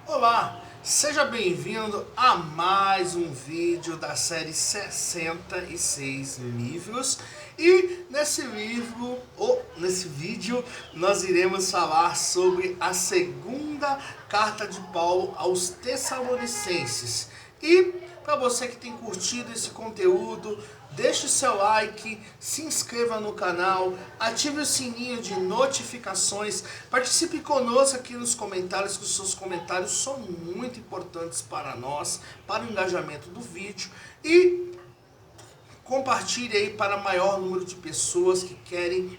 Olá, seja bem-vindo a mais um vídeo da série 66 livros. E nesse vídeo nós iremos falar sobre a segunda carta de Paulo aos Tessalonicenses. E para você que tem curtido esse conteúdo, deixe o seu like, se inscreva no canal, ative o sininho de notificações, participe conosco aqui nos comentários, que os seus comentários são muito importantes para nós, para o engajamento do vídeo, e compartilhe aí para o maior número de pessoas que querem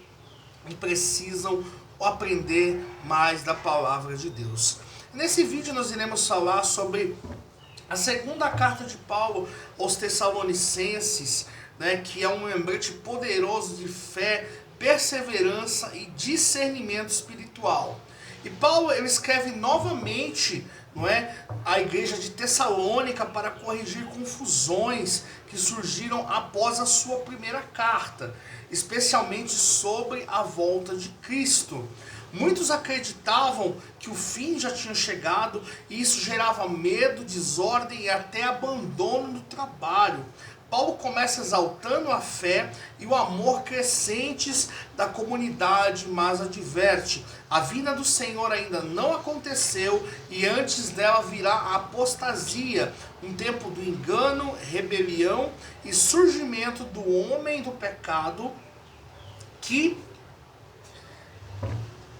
e precisam aprender mais da palavra de Deus. Nesse vídeo nós iremos falar sobre a segunda carta de Paulo aos Tessalonicenses, que é um lembrete poderoso de fé, perseverança e discernimento espiritual. E Paulo ele escreve novamente, a igreja de Tessalônica para corrigir confusões que surgiram após a sua primeira carta, especialmente sobre a volta de Cristo. Muitos acreditavam que o fim já tinha chegado e isso gerava medo, desordem e até abandono do trabalho. Paulo começa exaltando a fé e o amor crescentes da comunidade, mas adverte: a vinda do Senhor ainda não aconteceu e antes dela virá a apostasia, um tempo do engano, rebelião e surgimento do homem do pecado que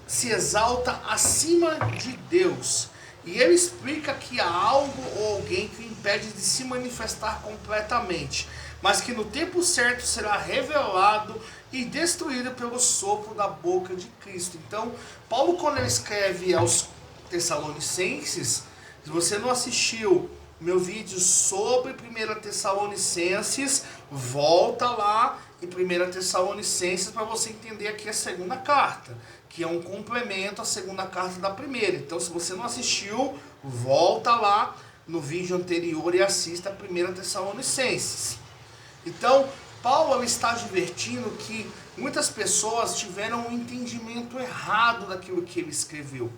se exalta acima de Deus. E ele explica que há algo ou alguém que o impede de se manifestar completamente, mas que no tempo certo será revelado e destruído pelo sopro da boca de Cristo. Então, Paulo, quando ele escreve aos Tessalonicenses, se você não assistiu meu vídeo sobre 1 Tessalonicenses, volta lá em 1 Tessalonicenses para você entender aqui a segunda carta, que é um complemento à segunda carta da primeira. Então, se você não assistiu, volta lá no vídeo anterior e assista a 1 Tessalonicenses. Então, Paulo está advertindo que muitas pessoas tiveram um entendimento errado daquilo que ele escreveu.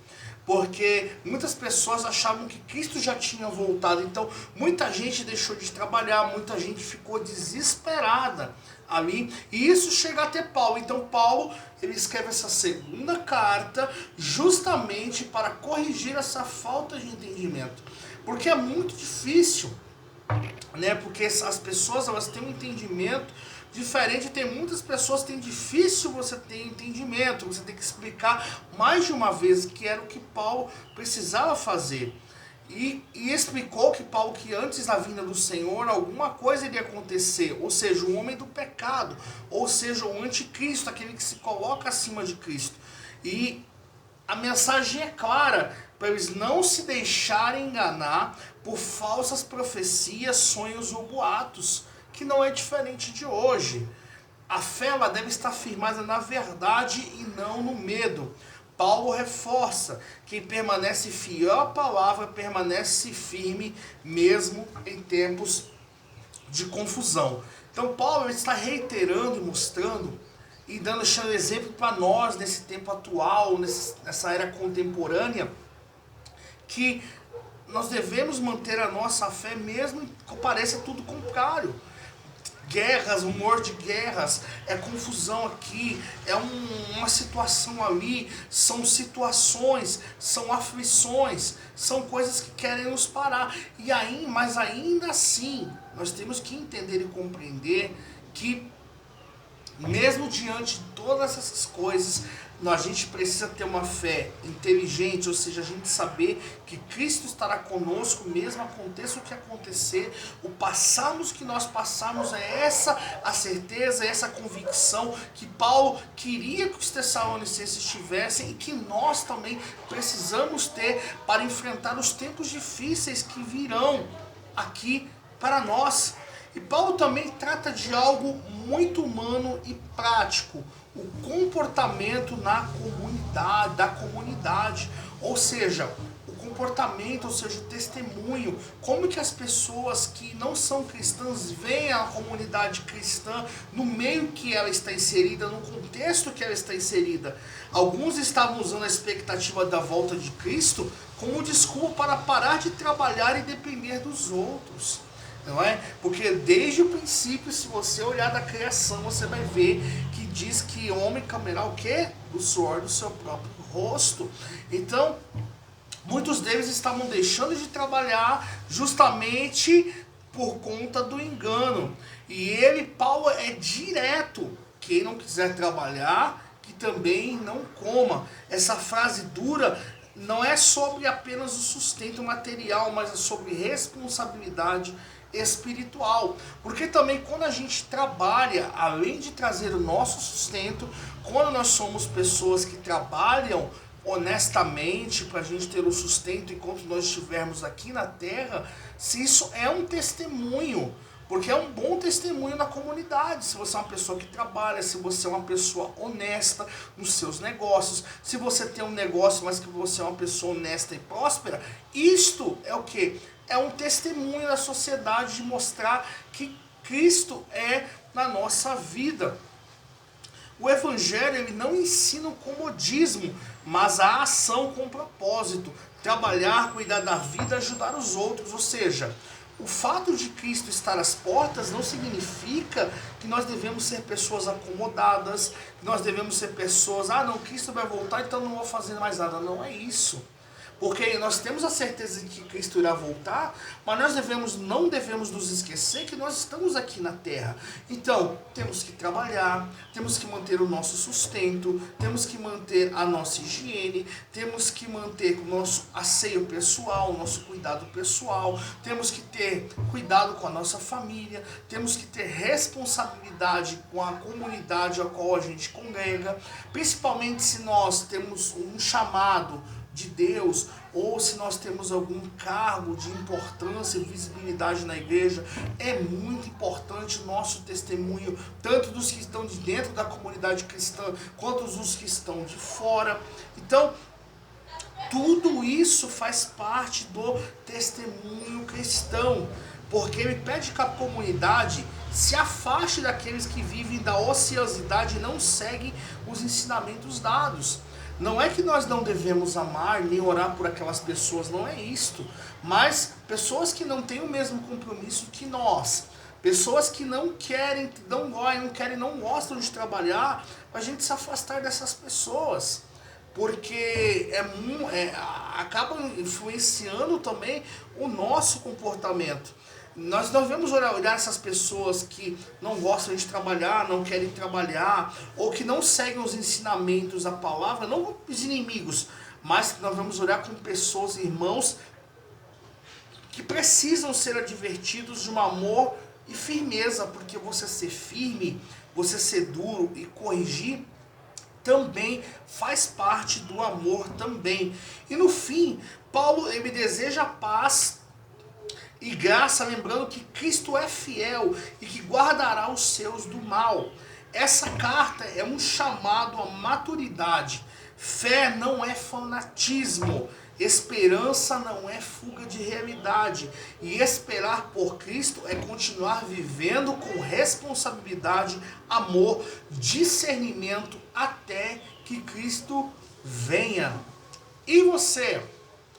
Porque muitas pessoas achavam que Cristo já tinha voltado. Então, muita gente deixou de trabalhar, muita gente ficou desesperada ali. E isso chega até Paulo. Então, Paulo ele escreve essa segunda carta justamente para corrigir essa falta de entendimento. Porque é muito difícil, porque as pessoas elas têm um entendimento diferente. Tem muitas pessoas que tem difícil você ter entendimento, você tem que explicar mais de uma vez, que era o que Paulo precisava fazer. E explicou que Paulo, que antes da vinda do Senhor, alguma coisa iria acontecer, ou seja, o homem do pecado, ou seja, o anticristo, aquele que se coloca acima de Cristo. E a mensagem é clara, para eles não se deixarem enganar por falsas profecias, sonhos ou boatos, que não é diferente de hoje. A fé ela deve estar firmada na verdade e não no medo. Paulo reforça: quem permanece fiel à palavra permanece firme mesmo em tempos de confusão. Então Paulo está reiterando e mostrando e deixando exemplo para nós nesse tempo atual, nessa era contemporânea, que nós devemos manter a nossa fé mesmo que pareça tudo contrário. Guerras, rumor de guerras, é confusão aqui, é uma situação ali, são situações, são aflições, são coisas que querem nos parar. Mas ainda assim, nós temos que entender e compreender que mesmo diante de todas essas coisas, a gente precisa ter uma fé inteligente, ou seja, a gente saber que Cristo estará conosco, mesmo aconteça o que acontecer. O passarmos que nós passamos é essa a certeza, essa convicção que Paulo queria que os Tessalonicenses tivessem e que nós também precisamos ter para enfrentar os tempos difíceis que virão aqui para nós. E Paulo também trata de algo muito humano e prático: o comportamento da comunidade. Ou seja, o comportamento, ou seja, o testemunho, como que as pessoas que não são cristãs veem a comunidade cristã no meio que ela está inserida, no contexto que ela está inserida. Alguns estavam usando a expectativa da volta de Cristo como desculpa para parar de trabalhar e depender dos outros. Não é? Porque desde o princípio, se você olhar da criação, você vai ver que diz que homem comerá o quê? Do suor do seu próprio rosto. Então, muitos deles estavam deixando de trabalhar justamente por conta do engano. E Paulo é direto: quem não quiser trabalhar, que também não coma. Essa frase dura não é sobre apenas o sustento material, mas é sobre responsabilidade espiritual. Porque também quando a gente trabalha, além de trazer o nosso sustento, quando nós somos pessoas que trabalham honestamente para a gente ter o sustento enquanto nós estivermos aqui na terra, se isso é um testemunho, porque é um bom testemunho na comunidade. Se você é uma pessoa que trabalha, se você é uma pessoa honesta nos seus negócios, se você tem um negócio, mas que você é uma pessoa honesta e próspera, isto é o quê? É um testemunho na sociedade de mostrar que Cristo é na nossa vida. O Evangelho ele não ensina o comodismo, mas a ação com propósito. Trabalhar, cuidar da vida, ajudar os outros. Ou seja, o fato de Cristo estar às portas não significa que nós devemos ser pessoas acomodadas, que nós devemos ser pessoas, não, Cristo vai voltar, então não vou fazer mais nada. Não é isso. Porque nós temos a certeza de que Cristo irá voltar, mas nós não devemos nos esquecer que nós estamos aqui na terra. Então, temos que trabalhar, temos que manter o nosso sustento, temos que manter a nossa higiene, temos que manter o nosso asseio pessoal, o nosso cuidado pessoal, temos que ter cuidado com a nossa família, temos que ter responsabilidade com a comunidade a qual a gente congrega, principalmente se nós temos um chamado de Deus, ou se nós temos algum cargo de importância e visibilidade na igreja. É muito importante o nosso testemunho, tanto dos que estão de dentro da comunidade cristã, quanto dos que estão de fora. Então, tudo isso faz parte do testemunho cristão, porque ele pede que a comunidade se afaste daqueles que vivem da ociosidade e não seguem os ensinamentos dados. Não é que nós não devemos amar nem orar por aquelas pessoas, não é isto. Mas pessoas que não têm o mesmo compromisso que nós, pessoas que não querem, não gostam de trabalhar, a gente se afastar dessas pessoas. Porque acaba influenciando também o nosso comportamento. Nós devemos olhar essas pessoas que não gostam de trabalhar, não querem trabalhar, ou que não seguem os ensinamentos da palavra, não como os inimigos, mas nós vamos olhar como pessoas, irmãos, que precisam ser advertidos de um amor e firmeza, porque você ser firme, você ser duro e corrigir, também faz parte do amor também. E no fim, Paulo ele deseja paz e graça, lembrando que Cristo é fiel e que guardará os seus do mal. Essa carta é um chamado à maturidade. Fé não é fanatismo. Esperança não é fuga de realidade. E esperar por Cristo é continuar vivendo com responsabilidade, amor, discernimento até que Cristo venha. E você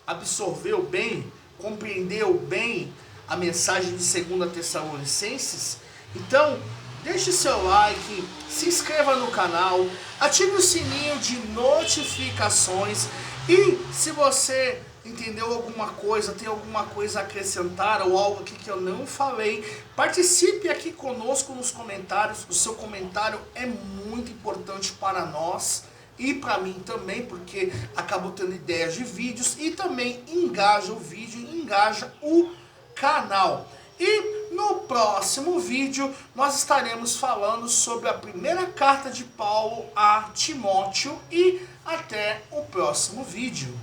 absorveu bem? Compreendeu bem a mensagem de 2 Tessalonicenses? Então, deixe seu like, se inscreva no canal, ative o sininho de notificações e se você entendeu alguma coisa, tem alguma coisa a acrescentar ou algo aqui que eu não falei, participe aqui conosco nos comentários. O seu comentário é muito importante para nós e para mim também, porque acabo tendo ideias de vídeos e também engaja o vídeo, engaja o canal. E no próximo vídeo nós estaremos falando sobre a primeira carta de Paulo a Timóteo e até o próximo vídeo.